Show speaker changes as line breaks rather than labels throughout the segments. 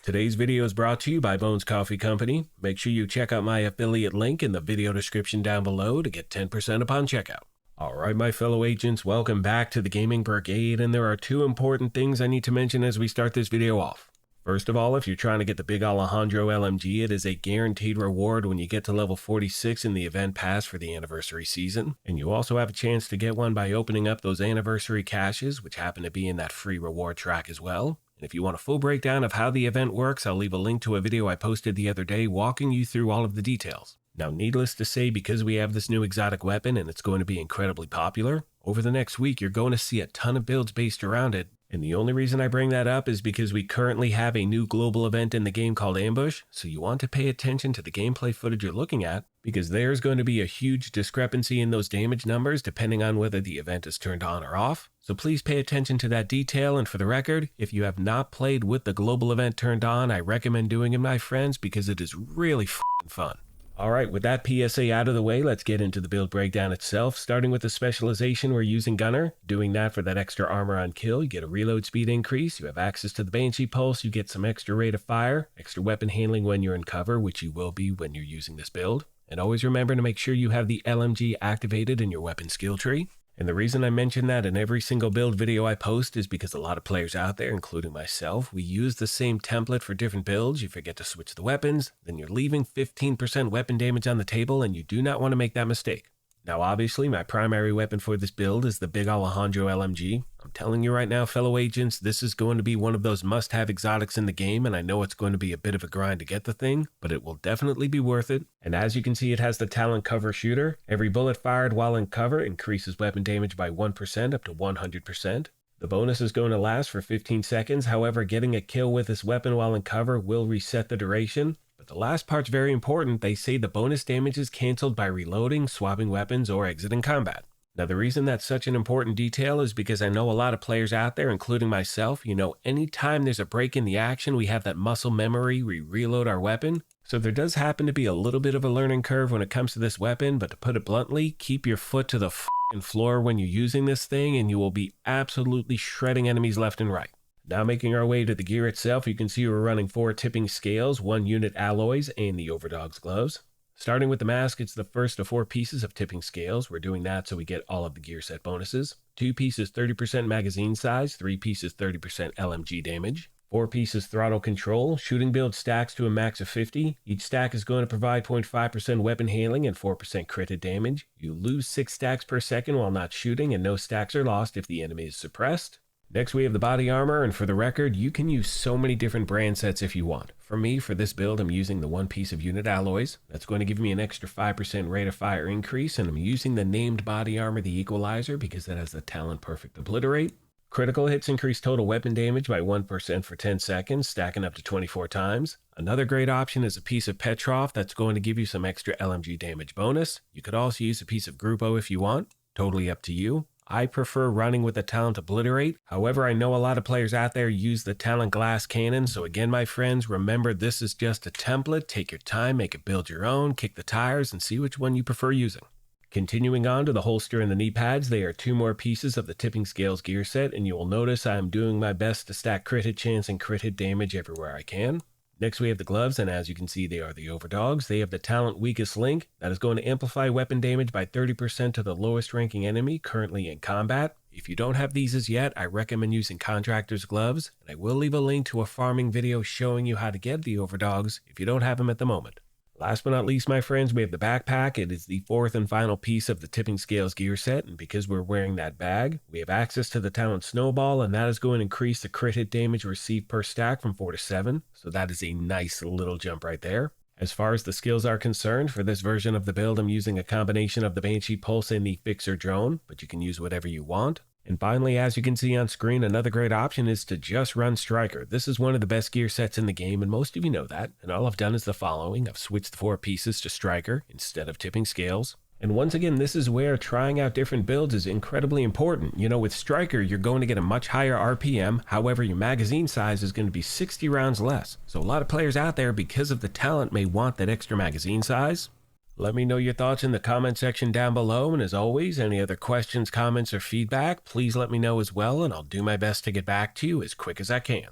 Today's video is brought to you by Bones Coffee Company. Make sure you check out my affiliate link in the video description down below to get 10% upon checkout. Alright my fellow agents, welcome back to the Gaming Brigade, and there are two important things I need to mention as we start this video off. First of all, if you're trying to get the big Alejandro LMG, it is a guaranteed reward when you get to level 46 in the event pass for the anniversary season. And you also have a chance to get one by opening up those anniversary caches, which happen to be in that free reward track as well. And if you want a full breakdown of how the event works, I'll leave a link to a video I posted the other day walking you through all of the details. Now, needless to say, because we have this new exotic weapon and it's going to be incredibly popular, over the next week you're going to see a ton of builds based around it. And the only reason I bring that up is because we currently have a new global event in the game called Ambush, so you want to pay attention to the gameplay footage you're looking at, because there's going to be a huge discrepancy in those damage numbers depending on whether the event is turned on or off. So please pay attention to that detail, and for the record, if you have not played with the global event turned on, I recommend doing it, my friends, because it is really f***ing fun. Alright, with that PSA out of the way, let's get into the build breakdown itself. Starting with the specialization, we're using Gunner. Doing that for that extra armor on kill, you get a reload speed increase, you have access to the Banshee Pulse, you get some extra rate of fire, extra weapon handling when you're in cover, which you will be when you're using this build. And always remember to make sure you have the LMG activated in your weapon skill tree. And the reason I mention that in every single build video I post is because a lot of players out there, including myself, we use the same template for different builds. You forget to switch the weapons, then you're leaving 15% weapon damage on the table, and you do not want to make that mistake. Now obviously my primary weapon for this build is the big Alejandro LMG. I'm telling you right now, fellow agents, this is going to be one of those must-have exotics in the game, and I know it's going to be a bit of a grind to get the thing, but it will definitely be worth it. And as you can see, it has the talent cover shooter. Every bullet fired while in cover increases weapon damage by 1% up to 100%. The bonus is going to last for 15 seconds, however, getting a kill with this weapon while in cover will reset the duration. But the last part's very important. They say the bonus damage is cancelled by reloading, swapping weapons, or exiting combat. Now the reason that's such an important detail is because I know a lot of players out there, including myself, anytime there's a break in the action, we have that muscle memory, we reload our weapon. So there does happen to be a little bit of a learning curve when it comes to this weapon, but to put it bluntly, keep your foot to the f***ing floor when you're using this thing and you will be absolutely shredding enemies left and right. Now making our way to the gear itself, you can see we're running 4 tipping scales, 1 unit alloys, and the Overdog's gloves. Starting with the mask, it's the first of 4 pieces of tipping scales. We're doing that so we get all of the gear set bonuses. 2 pieces 30% magazine size, 3 pieces 30% LMG damage. 4 pieces throttle control. Shooting build stacks to a max of 50. Each stack is going to provide 0.5% weapon handling and 4% crit hit damage. You lose 6 stacks per second while not shooting, and no stacks are lost if the enemy is suppressed. Next we have the body armor, and for the record, you can use so many different brand sets if you want. For me, for this build, I'm using the 1 piece of unit alloys. That's going to give me an extra 5% rate of fire increase, and I'm using the named body armor, the Equalizer, because that has the talent Perfect Obliterate. Critical hits increase total weapon damage by 1% for 10 seconds, stacking up to 24 times. Another great option is a piece of Petrov that's going to give you some extra LMG damage bonus. You could also use a piece of Grupo if you want. Totally up to you. I prefer running with the talent Obliterate. However, I know a lot of players out there use the talent Glass Cannon. So again, my friends, remember this is just a template. Take your time, make it build your own, kick the tires, and see which one you prefer using. Continuing on to the holster and the knee pads, they are 2 more pieces of the tipping scales gear set, and you will notice I am doing my best to stack crit hit chance and crit hit damage everywhere I can. Next we have the gloves, and as you can see, they are the Overdogs. They have the talent Weakest Link. That is going to amplify weapon damage by 30% to the lowest ranking enemy currently in combat. If you don't have these as yet, I recommend using Contractor's Gloves, and I will leave a link to a farming video showing you how to get the Overdogs if you don't have them at the moment. Last but not least, my friends, we have the backpack. It is the 4th and final piece of the tipping scales gear set, and because we're wearing that bag, we have access to the talent Snowball, and that is going to increase the crit hit damage received per stack from 4 to 7, so that is a nice little jump right there. As far as the skills are concerned, for this version of the build, I'm using a combination of the Banshee Pulse and the Fixer Drone, but you can use whatever you want. And finally, as you can see on screen, another great option is to just run Striker. This is one of the best gear sets in the game, and most of you know that. And all I've done is the following. I've switched the 4 pieces to Striker instead of tipping scales. And once again, this is where trying out different builds is incredibly important. With Striker, you're going to get a much higher RPM. However, your magazine size is going to be 60 rounds less. So a lot of players out there, because of the talent, may want that extra magazine size. Let me know your thoughts in the comment section down below, and as always, any other questions, comments, or feedback, please let me know as well, and I'll do my best to get back to you as quick as I can.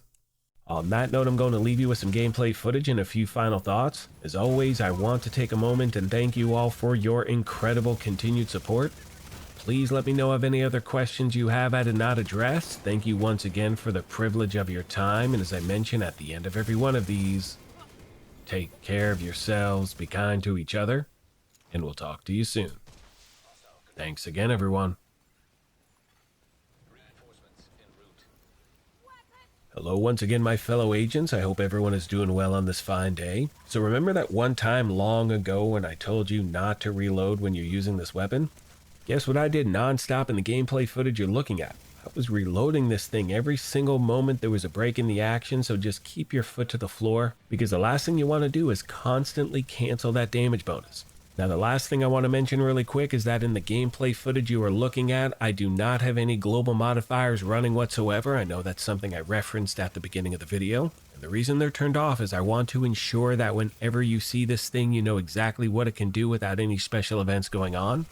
On that note, I'm going to leave you with some gameplay footage and a few final thoughts. As always, I want to take a moment and thank you all for your incredible continued support. Please let me know of any other questions you have I did not address. Thank you once again for the privilege of your time, and as I mention at the end of every one of these, take care of yourselves, be kind to each other, and we'll talk to you soon. Thanks again, everyone. Hello once again, my fellow agents. I hope everyone is doing well on this fine day. So remember that one time long ago when I told you not to reload when you're using this weapon? Guess what I did non-stop in the gameplay footage you're looking at? I was reloading this thing every single moment there was a break in the action, so just keep your foot to the floor, because the last thing you want to do is constantly cancel that damage bonus. Now, the last thing I want to mention really quick is that in the gameplay footage you are looking at, I do not have any global modifiers running whatsoever. I know that's something I referenced at the beginning of the video. And the reason they're turned off is I want to ensure that whenever you see this thing, you know exactly what it can do without any special events going on.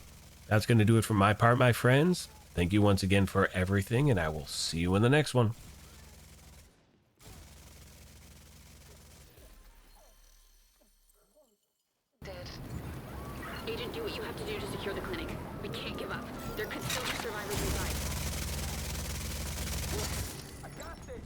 That's going to do it for my part, my friends. Thank you once again for everything, and I will see you in the next one.
Agent, do what you have to do to secure the clinic. We can't give up. There could still be survivors inside. I got this!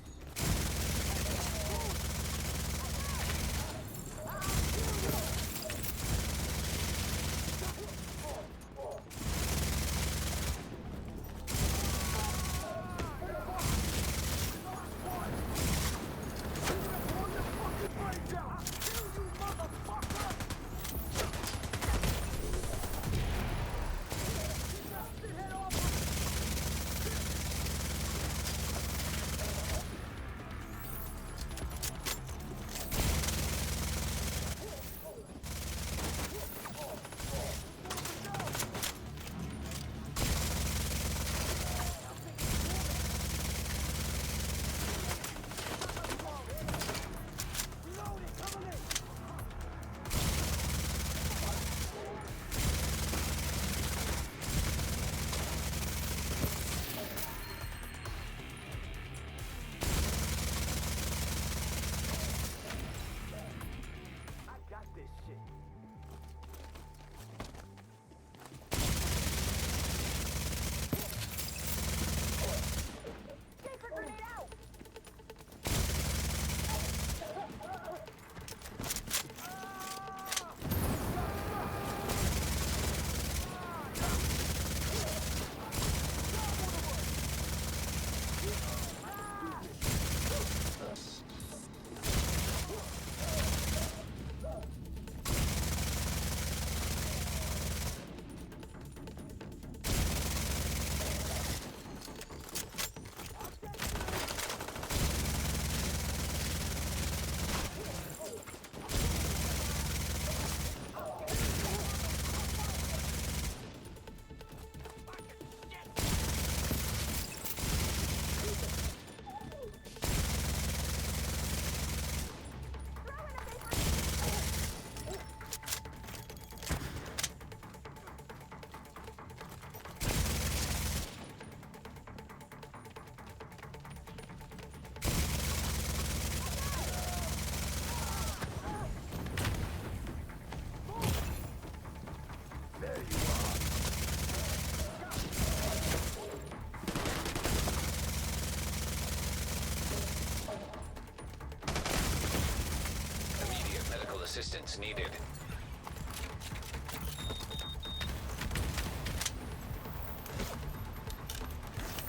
Assistance needed.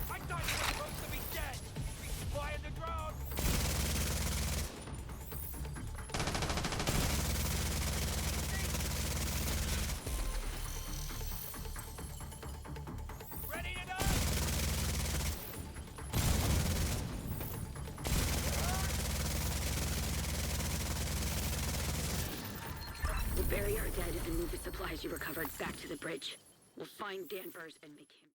I thought you were supposed to be dead! Resupplying the drone! Ready to go!
We'll bury our dead and move the supplies you recovered back to the bridge. We'll find Danvers and make him...